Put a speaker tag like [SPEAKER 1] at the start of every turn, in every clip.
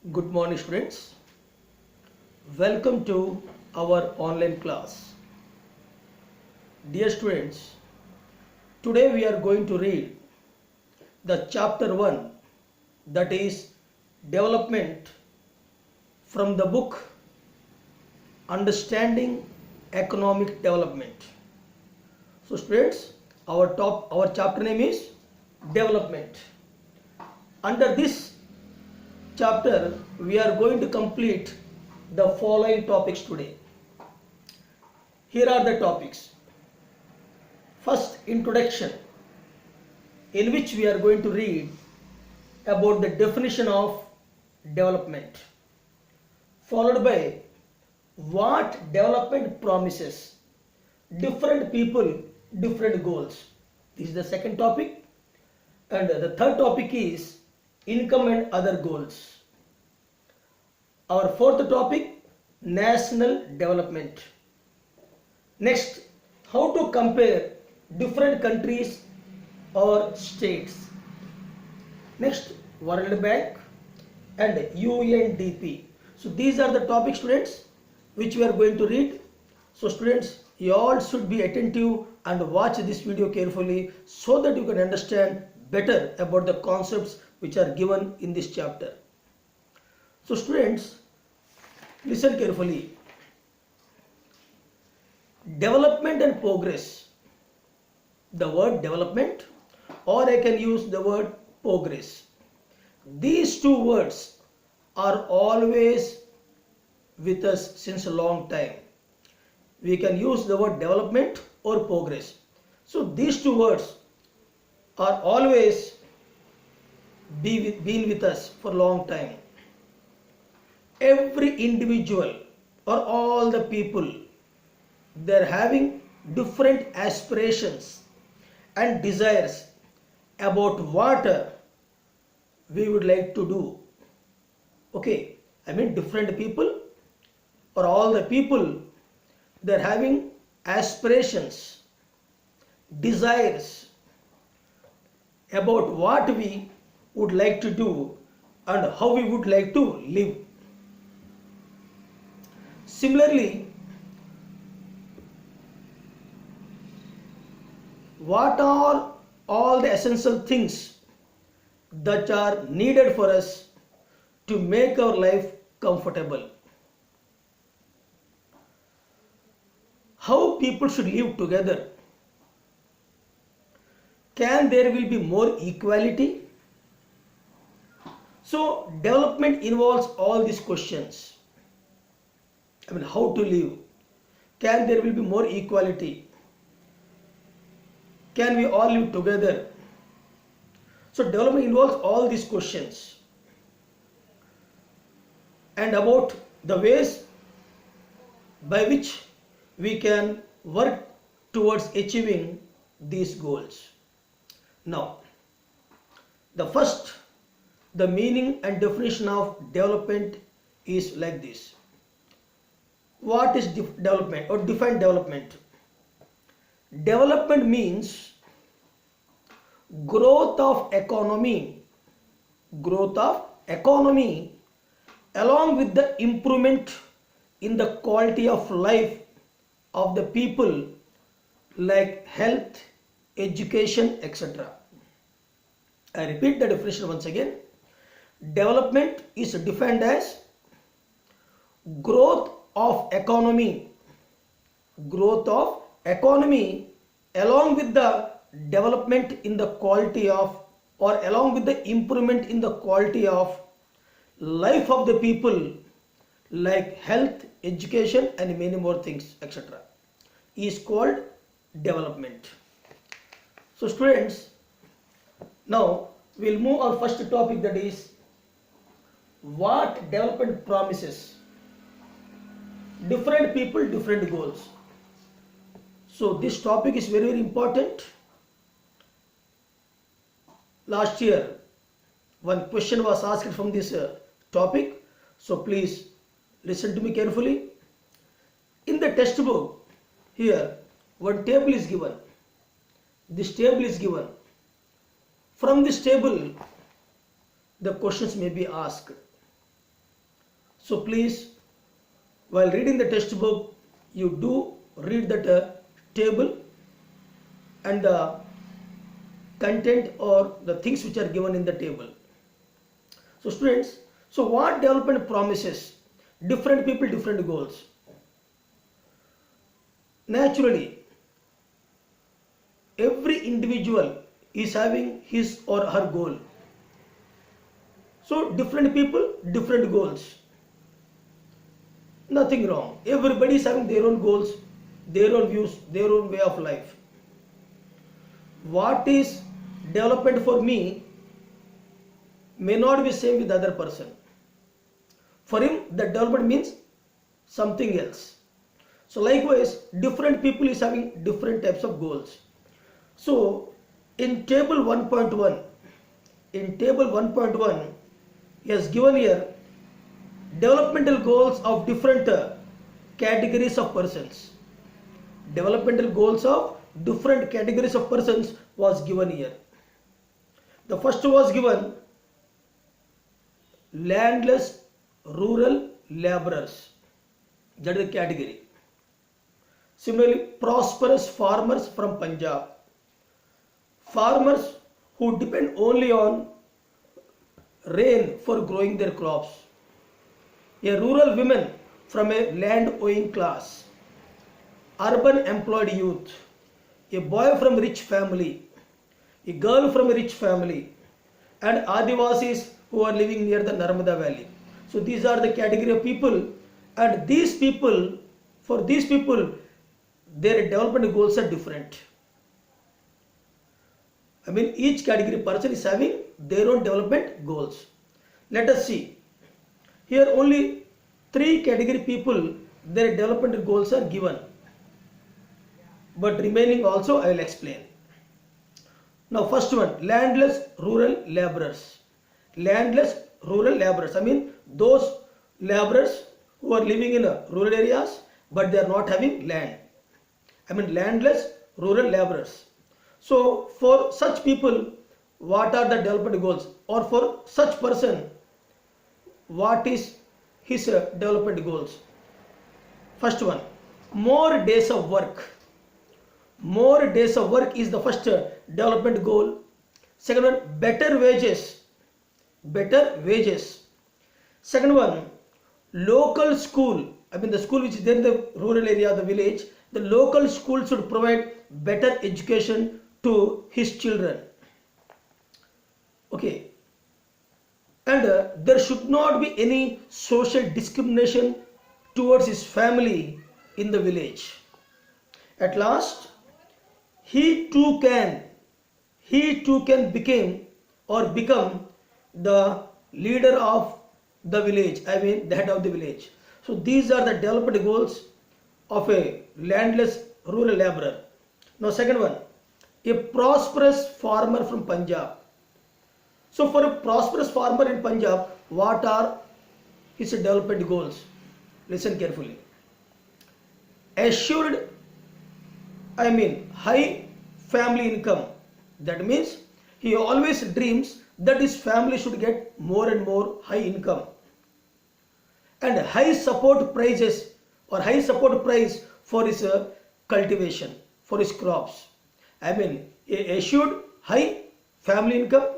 [SPEAKER 1] Good morning, students. Welcome to our online class. Dear students, today we are going to read the chapter 1, that is development, from the book Understanding Economic Development. So students, our chapter name is development. Under this chapter we are going to complete the following topics today. Here are the topics. First, introduction, in which we are going to read about the definition of development, followed by what development promises. Different people, different goals. This is the second topic. And the third topic is income and other goals. Our fourth topic, national development. Next, how to compare different countries or states. Next, World Bank and UNDP. So these are the topics, students, which we are going to read. So students, you all should be attentive and watch this video carefully so that you can understand better about the concepts which are given in this chapter. So students, listen carefully. Development and progress. The word development, or I can use the word progress. These two words are always with us since a long time. We can use the word development or progress. So these two words are always been with us for a long time. Every individual or all the people, they're having different aspirations and desires about what we would like to do. Okay, I mean different people or all the people, they're having aspirations, desires about what we would like to do and how we would like to live. Similarly, what are all the essential things that are needed for us to make our life comfortable? How people should live together? Can there will be more equality? So development involves all these questions. I mean, how to live? Can there will be more equality? Can we all live together? So development involves all these questions and about the ways by which we can work towards achieving these goals. Now, the meaning and definition of development is like this. What is development or define development? Development means growth of economy along with the improvement in the quality of life of the people, like health, education, etc. I repeat the definition once again. Development is defined as growth of economy along with the development in the quality of, or along with the improvement in the quality of life of the people, like health, education and many more things, etc., is called development. So students, now we'll move our first topic, that is what development promises. Different people, different goals. So this topic is very, very important. Last year one question was asked from this topic, so please listen to me carefully. In the textbook, here one table is given. This table is given. From this table the questions may be asked. So please, while reading the textbook, you do read that table and the content or the things which are given in the table. So students, so what development promises? Different people, different goals. Naturally, every individual is having his or her goal. So different people, different goals. Nothing wrong. Everybody is having their own goals, their own views, their own way of life. What is development for me may not be same with other person. For him, the development means something else. So likewise, different people is having different types of goals. So in table 1.1, he has given here developmental goals of different categories of persons. Developmental goals of different categories of persons was given here. The first was given landless rural laborers. That is the category. Similarly, prosperous farmers from Punjab. Farmers who depend only on rain for growing their crops. A rural woman from a land-owning class. Urban employed youth. A boy from a rich family. A girl from a rich family. And Adivasis who are living near the Narmada Valley. So these are the category of people, and these people, for these people, their development goals are different. I mean, each category person is having their own development goals. Let us see. Here only 3 category people, their development goals are given. But remaining also I will explain. Now first one, landless rural laborers. Landless rural laborers. I mean those laborers who are living in rural areas but they are not having land. I mean landless rural laborers. So for such people, what are the development goals? Or for such person, what is his development goals? First one, more days of work. More days of work is the first development goal. Second one, better wages. Better wages. Second one, local school. I mean the school which is there in the rural area, the village. The local school should provide better education to his children. Okay. And there should not be any social discrimination towards his family in the village. At last, he too can become the leader of the village, I mean the head of the village. So these are the development goals of a landless rural laborer. Now second one, a prosperous farmer from Punjab. So for a prosperous farmer in Punjab, what are his development goals? Listen carefully. Assured, I mean high family income. That means he always dreams that his family should get more and more high income. And high support prices or high support price for his cultivation, for his crops. I mean assured high family income.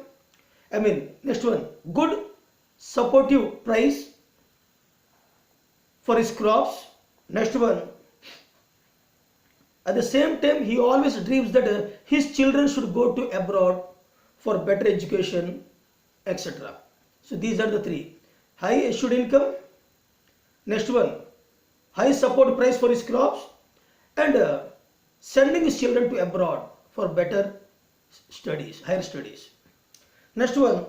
[SPEAKER 1] I mean next one, good supportive price for his crops. Next one, at the same time he always dreams that his children should go to abroad for better education, etc. So these are the 3. High assured income. Next one, high support price for his crops, and sending his children to abroad for better studies, higher studies. Next one,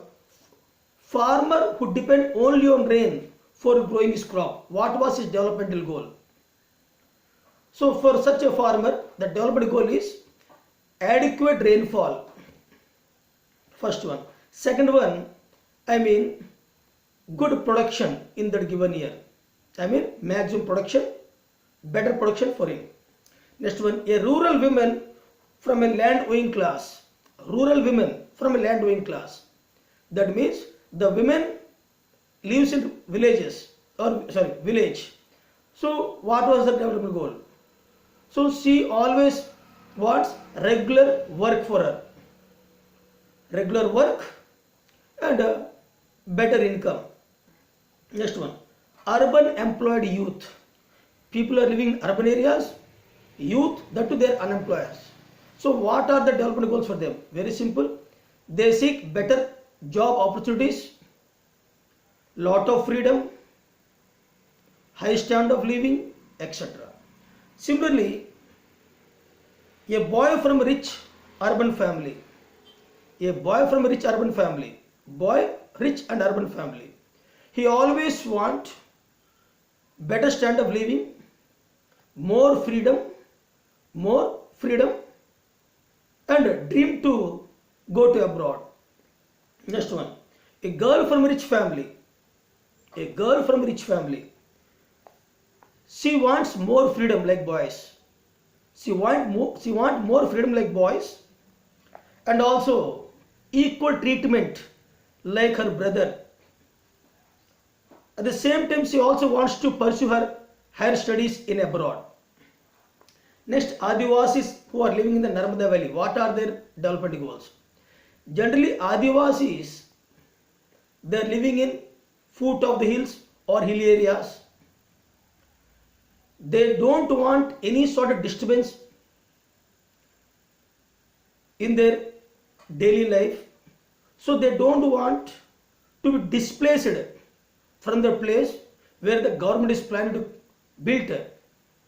[SPEAKER 1] farmer who depend only on rain for growing his crop. What was his developmental goal? So for such a farmer, the development goal is adequate rainfall. First one. Second one, I mean good production in that given year. I mean maximum production, better production for him. Next one, a rural woman from a land-owning class. Rural women from a land-owning class. That means the women lives in villages or sorry, village. So what was the development goal? So she always wants regular work for her, regular work and better income. Next one, urban employed youth. People are living in urban areas, youth, that too they are unemployed. So what are the development goals for them? Very simple. They seek better job opportunities, lot of freedom, high standard of living, etc. Similarly, a boy from a rich urban family, boy rich and urban family, he always want better standard of living, more freedom, and dream to go to abroad. Next one, a girl from a rich family, she wants more freedom like boys. She want more freedom like boys, and also equal treatment like her brother. At the same time, she also wants to pursue her higher studies in abroad. Next, Adivasis who are living in the Narmada Valley. What are their development goals? Generally, Adivasis, they are living in foot of the hills or hilly areas. They don't want any sort of disturbance in their daily life. So they don't want to be displaced from the place where the government is planning to build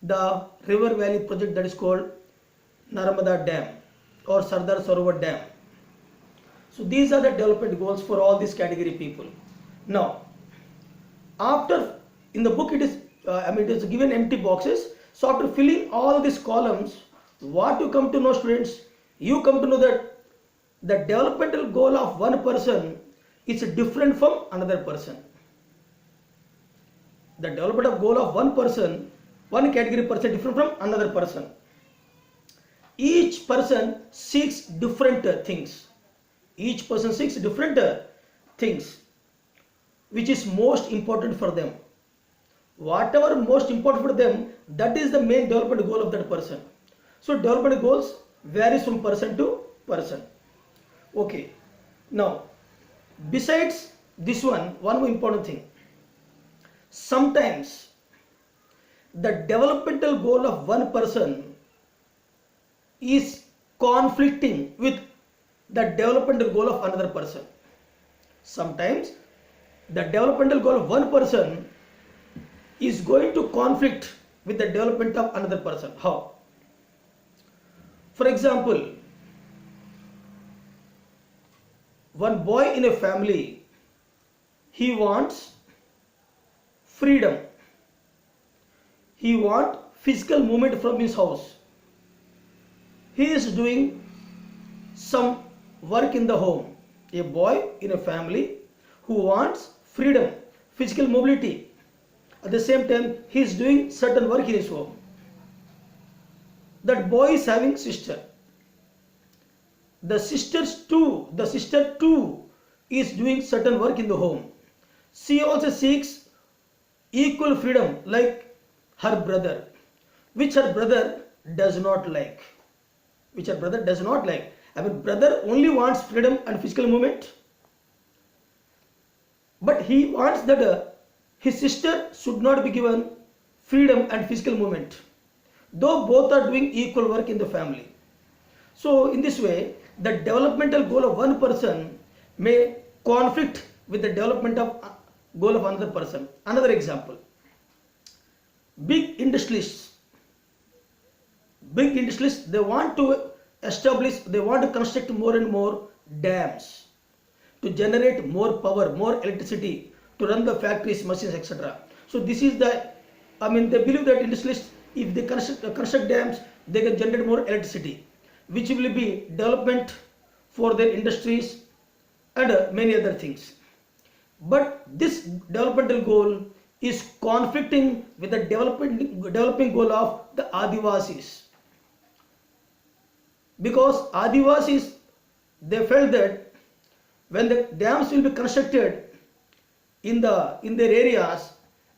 [SPEAKER 1] the river valley project that is called Narmada Dam or Sardar Sarovar Dam. So these are the development goals for all these category people. Now, after in the book it is it is given empty boxes. So after filling all these columns, what you come to know, students, you come to know that the developmental goal of one person is different from another person. The developmental goal of one person, one category person, different from another person. Each person seeks different things. Each person seeks different things, which is most important for them. Whatever most important for them, that is the main development goal of that person. So development goals varies from person to person. Okay. Now, besides this one more important thing. Sometimes the developmental goal of one person is conflicting with the developmental goal of another person. Sometimes the developmental goal of one person is going to conflict with the development of another person. How? For example, one boy in a family, he wants freedom. He wants physical movement from his house. He is doing some work in the home. A boy in a family who wants freedom, physical mobility. At the same time, he is doing certain work in his home. That boy is having sister. The sister too is doing certain work in the home. She also seeks equal freedom like her brother, which her brother does not like. Brother only wants freedom and physical movement, but he wants that his sister should not be given freedom and physical movement, though both are doing equal work in the family. So in this way, the developmental goal of one person may conflict with the development of goal of another person. Another example, big industrialists, they want to construct more and more dams to generate more power, more electricity to run the factories, machines, etc. So this is they believe that industrialists, if they construct dams, they can generate more electricity, which will be development for their industries and many other things. But this developmental goal is conflicting with the developing goal of the Adivasis. Because Adivasis, they felt that when the dams will be constructed in their areas,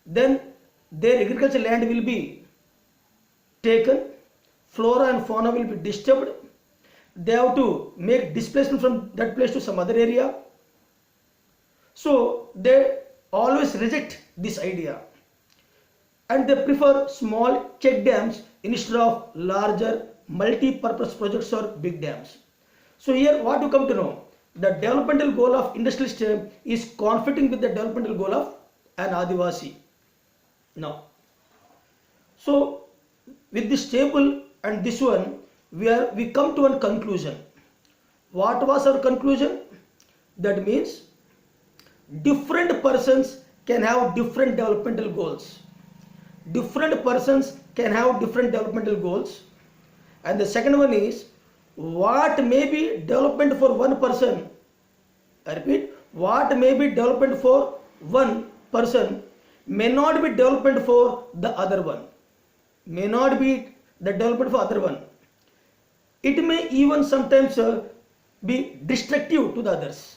[SPEAKER 1] then their agricultural land will be taken, flora and fauna will be disturbed, they have to make displacement from that place to some other area. So they always reject this idea and they prefer small check dams instead of larger multi-purpose projects or big dams. So here what you come to know, the developmental goal of industrialist is conflicting with the developmental goal of an Adivasi. Now, so with this table and this one, we come to one conclusion. What was our conclusion? That means different persons can have different developmental goals. Different persons can have different developmental goals. And the second one is, what may be development for one person, I repeat, what may be development for one person may not be development for the other one. May not be the development for other one. It may even sometimes be destructive to the others.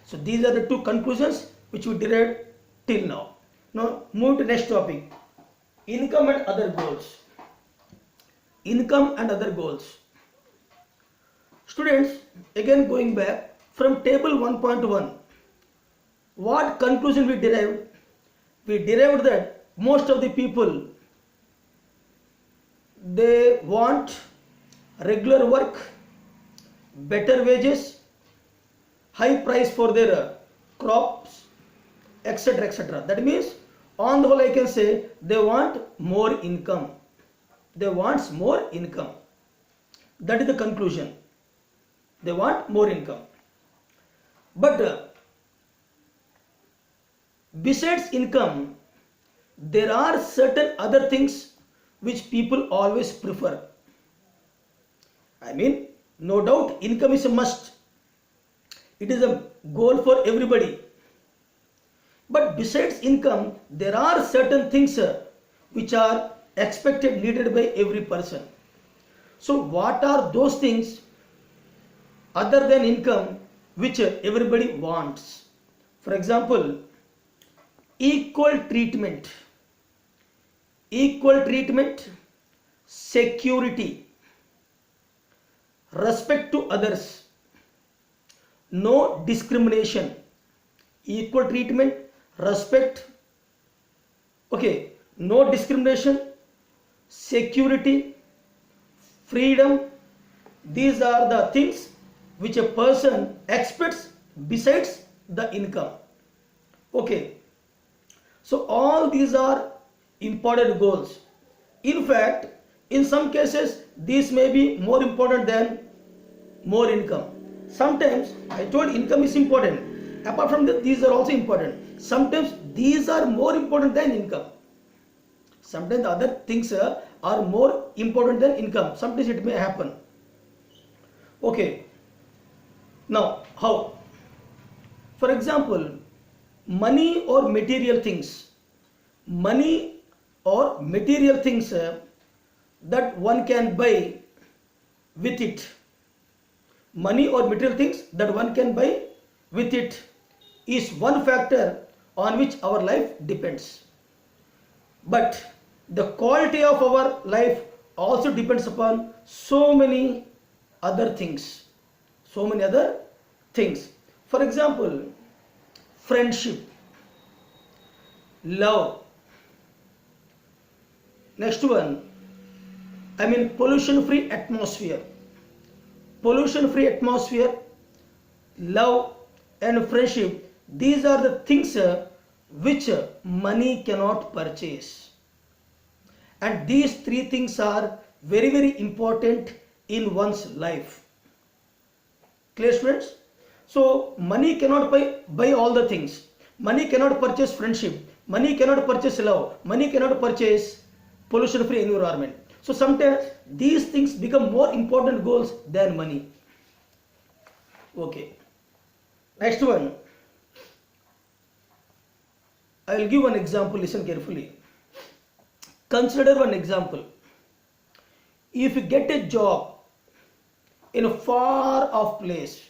[SPEAKER 1] So these are the two conclusions which we derived till now. Now move to next topic, income and other goals. Income and other goals. Students, again going back from table 1.1, what conclusion we derived? We derived that most of the people, they want regular work, better wages, high price for their crops, etc., etc. That means on the whole I can say they want more income. They want more income. That is the conclusion. They want more income. But besides income, there are certain other things which people always prefer. I mean, no doubt income is a must. It is a goal for everybody. But besides income, there are certain things which are expected, needed by every person. So what are those things other than income which everybody wants? For example, equal treatment, security, respect to others, no discrimination, equal treatment, respect, okay, no discrimination, security, freedom. These are the things which a person expects besides the income. Okay, so all these are important goals. In fact, in some cases these may be more important than more income. Sometimes I told income is important. Apart from that, these are also important. Sometimes these are more important than income. Sometimes the other things are more important than income. Sometimes it may happen. Okay. Now, how? For example, money or material things. Money or material things that one can buy with it. Money or material things that one can buy with it is one factor on which our life depends. But the quality of our life also depends upon so many other things. So many other things. For example, friendship, love. Next one, pollution-free atmosphere. Pollution-free atmosphere, love and friendship, these are the things which money cannot purchase. And these three things are very, very important in one's life. Clear, students? So money cannot buy all the things. Money cannot purchase friendship. Money cannot purchase love. Money cannot purchase pollution-free environment. So sometimes these things become more important goals than money. Okay. Next one. I will give one example. Listen carefully. Consider one example. If you get a job in a far off place,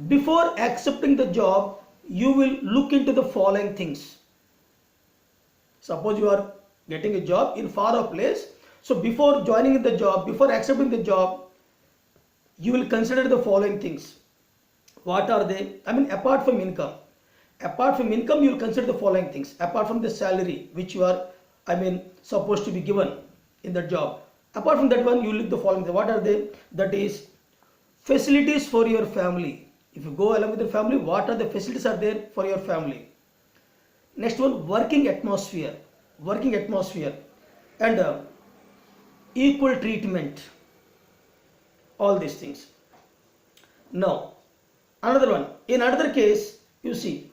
[SPEAKER 1] before accepting the job, you will look into the following things. Suppose you are getting a job in far off place. So before joining the job, before accepting the job, you will consider the following things. What are they? I mean, apart from income. Apart from income, you will consider the following things. Apart from the salary which you are, supposed to be given in that job. Apart from that one, you will look the following things. What are they? That is facilities for your family. If you go along with your family, what are the facilities are there for your family? Next one, working atmosphere. Working atmosphere and equal treatment. All these things. Now, another one. In another case, you see,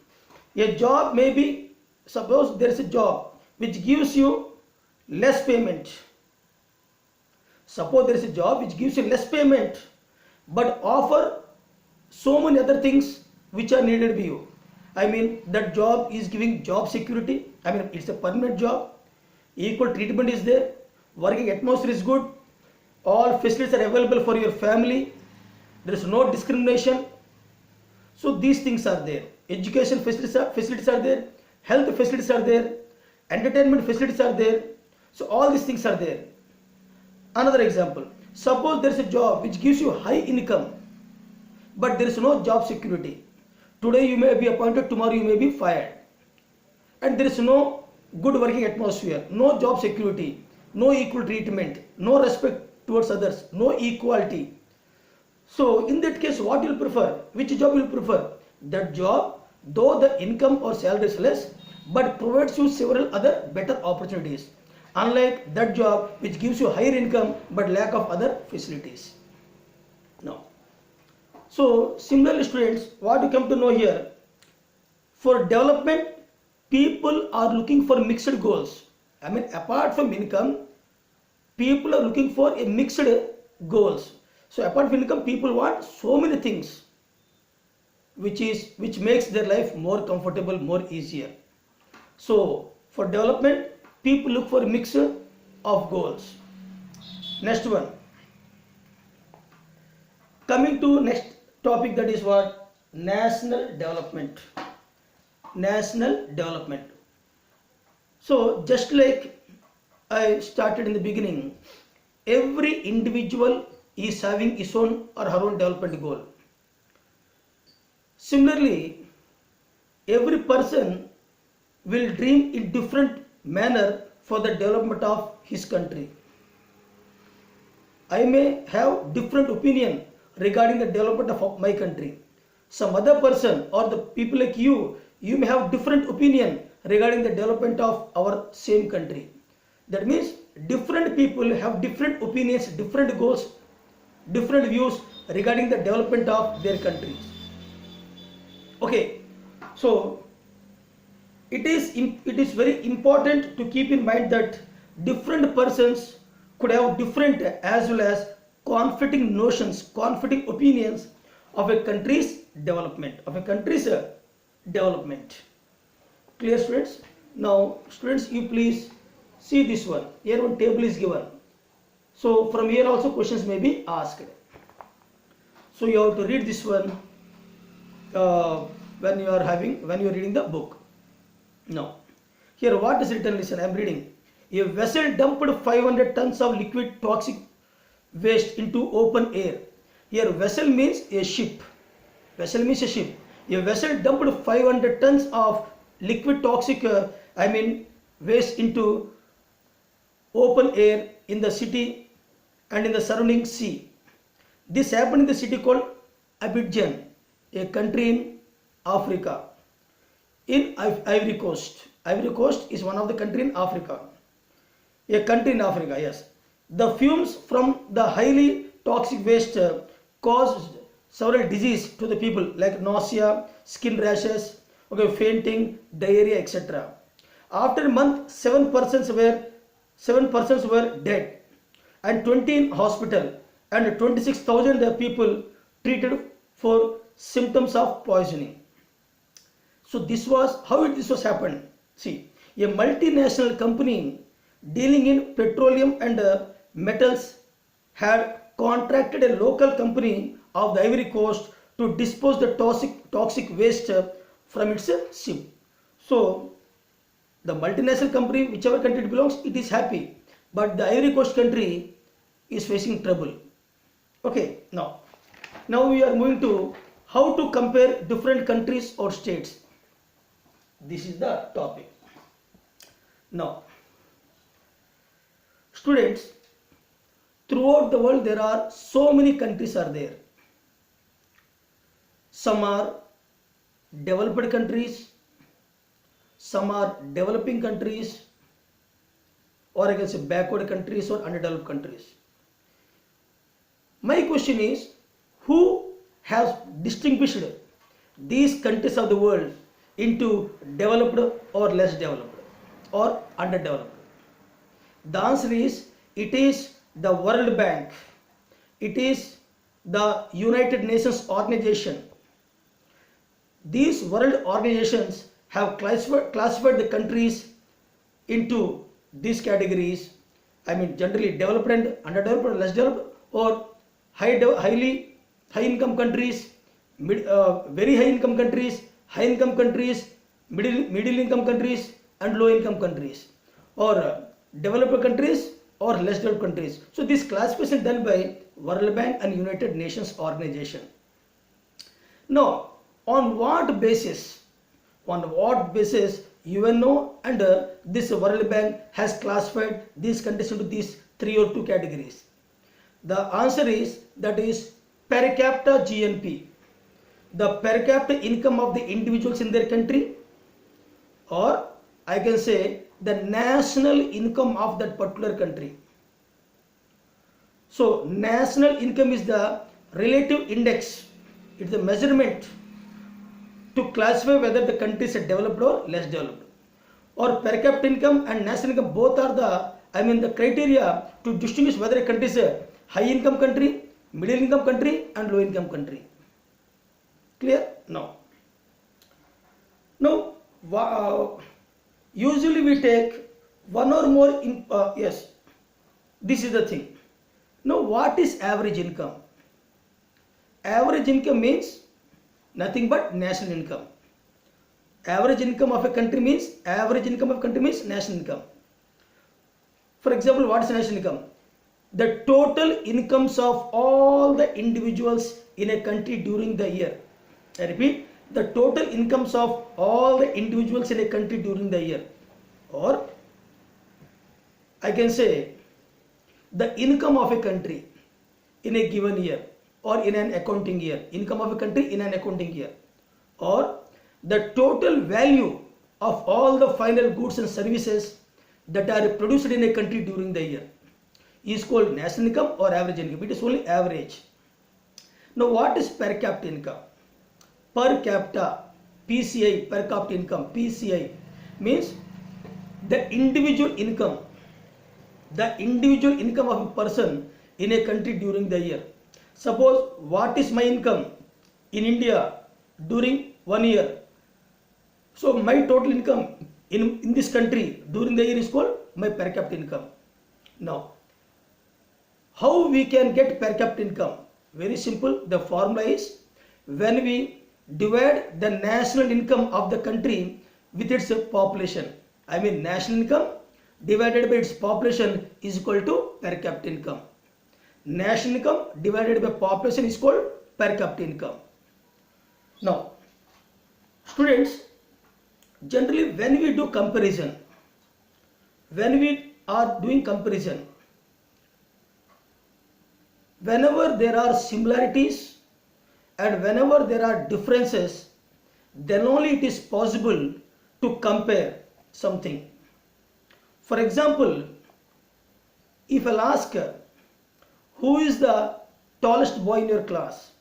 [SPEAKER 1] a job may be, suppose there is a job which gives you less payment. Suppose there is a job which gives you less payment but offer so many other things which are needed by you. That job is giving job security. It's a permanent job. Equal treatment is there. Working atmosphere is good. All facilities are available for your family. There is no discrimination. So these things are there. Education facilities are there. Health facilities are there. Entertainment facilities are there. So all these things are there. Another example. Suppose there is a job which gives you high income, but there is no job security. Today you may be appointed, tomorrow you may be fired. And there is no good working atmosphere, no job security, no equal treatment, no respect towards others, no equality. So in that case, what you will prefer? Which job you will prefer? That job, though the income or salary is less, but provides you several other better opportunities. Unlike that job which gives you higher income but lack of other facilities. Now, so similarly students, what you come to know here, for development, people are looking for mixed goals. Apart from income, people are looking for a mixed goals. So apart from income, people want so many things which makes their life more comfortable, more easier. So for development, people look for a mix of goals. Next one. Coming to next topic, that is what? National development. National development. So just like I started in the beginning, every individual is having his own or her own development goal. Similarly, every person will dream in different manner for the development of his country. I may have different opinion regarding the development of my country. Some other person or the people like you may have different opinion regarding the development of our same country. That means different people have different opinions, different goals, different views regarding the development of their countries. Okay, so it is very important to keep in mind that different persons could have different as well as conflicting notions, conflicting opinions of a country's development, Clear, students? Now students, you please see this one. Here one table is given. So from here also questions may be asked. So you have to read this one when you are reading the book. Now, here what is written? Listen, I am reading. A vessel dumped 500 tons of liquid toxic waste into open air. Here vessel means a ship. Vessel means a ship. A vessel dumped 500 tons of liquid toxic waste into open air in the city and in the surrounding sea. This happened in the city called Abidjan, a country in Africa. In Ivory Coast. Ivory Coast is one of the country in Africa. A country in Africa, yes. The fumes from the highly toxic waste caused several diseases to the people like nausea, skin rashes, fainting, diarrhea, etc. After a month, 7 persons were dead and 20 in hospital and 26,000 people treated for symptoms of poisoning. So this was how this was happened. See, a multinational company dealing in petroleum and metals had contracted a local company of the Ivory Coast to dispose the toxic waste from its ship. So the multinational company, whichever country it belongs, it is happy, but the Ivory Coast country is facing trouble. Okay, now we are moving to how to compare different countries or states. This is the topic. Now, students, throughout the world there are so many countries are there. Some are developed countries, some are developing countries, or I can say backward countries or underdeveloped countries. My question is, who has distinguished these countries of the world into developed or less developed or underdeveloped? The answer is, it is the World Bank, it is the United Nations Organization. These world organizations have classified the countries into these categories. I mean, generally developed and underdeveloped or less developed, or high income countries, very high income countries, high income countries, middle income countries, and low income countries, or developed countries or less developed countries. So this classification done by World Bank and United Nations Organization. Now, on what basis UNO and this World Bank has classified these countries into these 3 or 2 categories? The answer is, that is per capita GNP, the per capita income of the individuals in their country, or I can say the national income of that particular country. So national income is the relative index, it's the measurement to classify whether the country is developed or less developed. Or per capita income and national income, both are the criteria to distinguish whether a country is a high income country, middle income country, and low income country. Clear? Now usually we take one or more yes, this is the thing. Now what is average income? Average income means nothing but national income. Average income of a country means national income. For example, what is national income? The total incomes of all the individuals in a country during the year. I repeat, the total incomes of all the individuals in a country during the year, or I can say the income of a country in a given year or in an accounting year, income of a country in an accounting year, or the total value of all the final goods and services that are produced in a country during the year is called national income or average income. It is only average. Now what is per capita income? Per capita, PCI, per capita income, PCI means the individual income of a person in a country during the year. Suppose, what is my income in India during 1 year? So my total income in this country during the year is called my per capita income. Now, how we can get per capita income? Very simple. The formula is, when we divide the national income of the country with its population. I mean, national income divided by its population is equal to per capita income. National income divided by population is called per capita income. Now, students, generally when we do comparison, when we are doing comparison, whenever there are similarities and whenever there are differences, then only it is possible to compare something. For example, if I'll ask, who is the tallest boy in your class,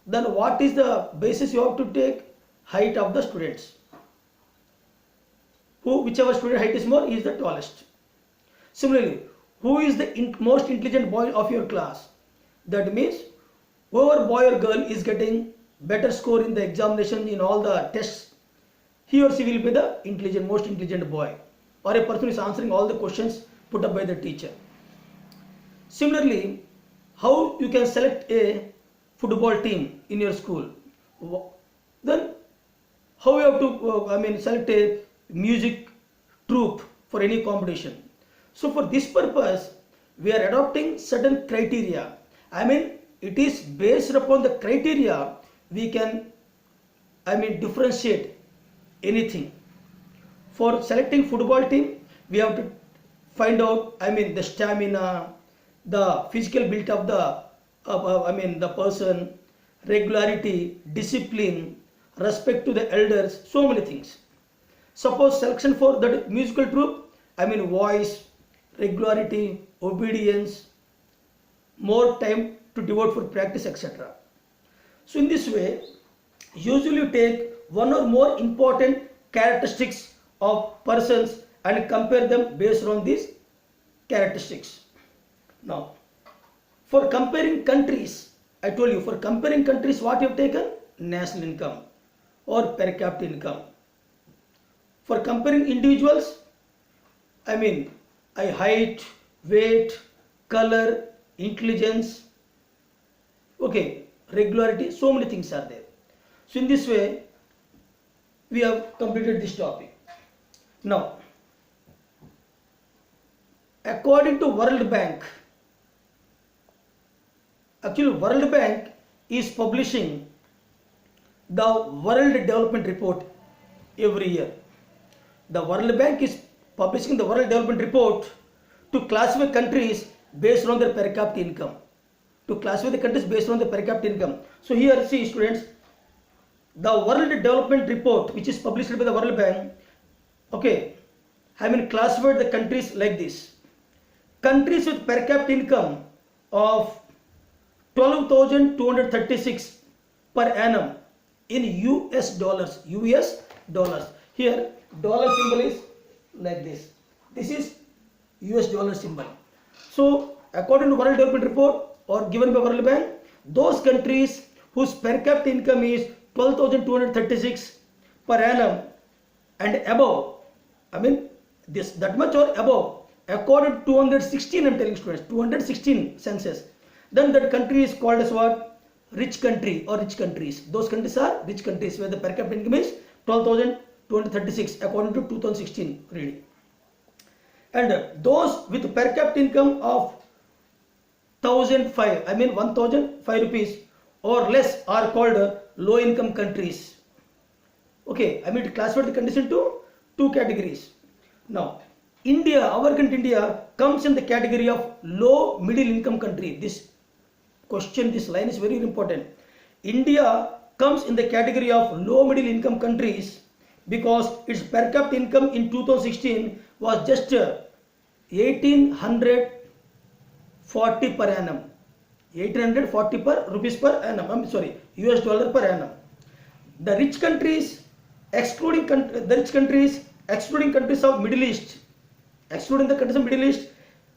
[SPEAKER 1] then what is the basis you have to take? Height of the students. Whichever student height is more, he is the tallest. Similarly, who is the most intelligent boy of your class? That means whoever boy or girl is getting better score in the examination, in all the tests, he or she will be the most intelligent boy, or a person who is answering all the questions put up by the teacher. Similarly, how you can select a football team in your school? Then how we have to select a music troupe for any competition. So for this purpose, we are adopting certain criteria. It is based upon the criteria we can differentiate anything. For selecting football team, we have to find out the stamina, the physical build of the person, regularity, discipline, respect to the elders, so many things. Suppose selection for that musical troupe, voice, regularity, obedience, more time to devote for practice, etc. So in this way, usually you take one or more important characteristics of persons and compare them based on these characteristics. Now, for comparing countries, I told you, for comparing countries, what you have taken? National income or per capita income. For comparing individuals, height, weight, color, intelligence, okay, regularity, so many things are there. So in this way, we have completed this topic. Now, according to World Bank, actually World Bank is publishing the World Development Report every year. The World Bank is publishing the World Development Report to classify countries based on their per capita income. To classify the countries based on the per capita income. So here, see students, the World Development Report, which is published by the World Bank, okay, classified the countries like this. Countries with per capita income of 12,236 per annum in US dollars. Here, dollar symbol is like this. This is US dollar symbol. So, according to World Development Report or given by World Bank, those countries whose per capita income is 12,236 per annum and above, that much or above, according to 216, I'm telling students, 216 census, then that country is called as what? Rich country or rich countries. Those countries are rich countries where the per capita income is 12,236 according to 2016 reading. And those with per capita income of 1,005 rupees or less are called low income countries. Okay, to classify the countries into two categories. Now, India, our country India comes in the category of low middle income country. This question, this line is very important. India comes in the category of low middle income countries because its per capita income in 2016 was just 1840 per annum. 1840 rupees per annum. US dollar per annum. The rich countries, excluding countries of Middle East, excluding the countries of Middle East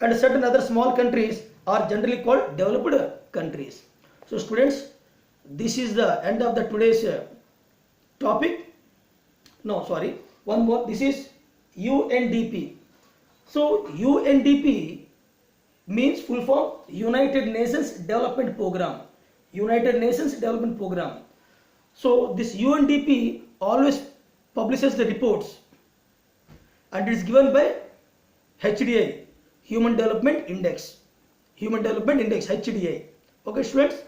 [SPEAKER 1] and certain other small countries are generally called developed countries. So students, this is the end of the today's topic. No, sorry, one more. This is UNDP. So UNDP means full form United Nations Development Program. United Nations Development Program. So this UNDP always publishes the reports and it is given by HDI, Human Development Index. Human Development Index, HDI. Okay students,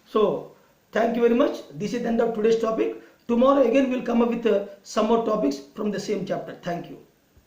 [SPEAKER 1] so thank you very much. This is the end of today's topic. Tomorrow again we will come up with some more topics from the same chapter. Thank you.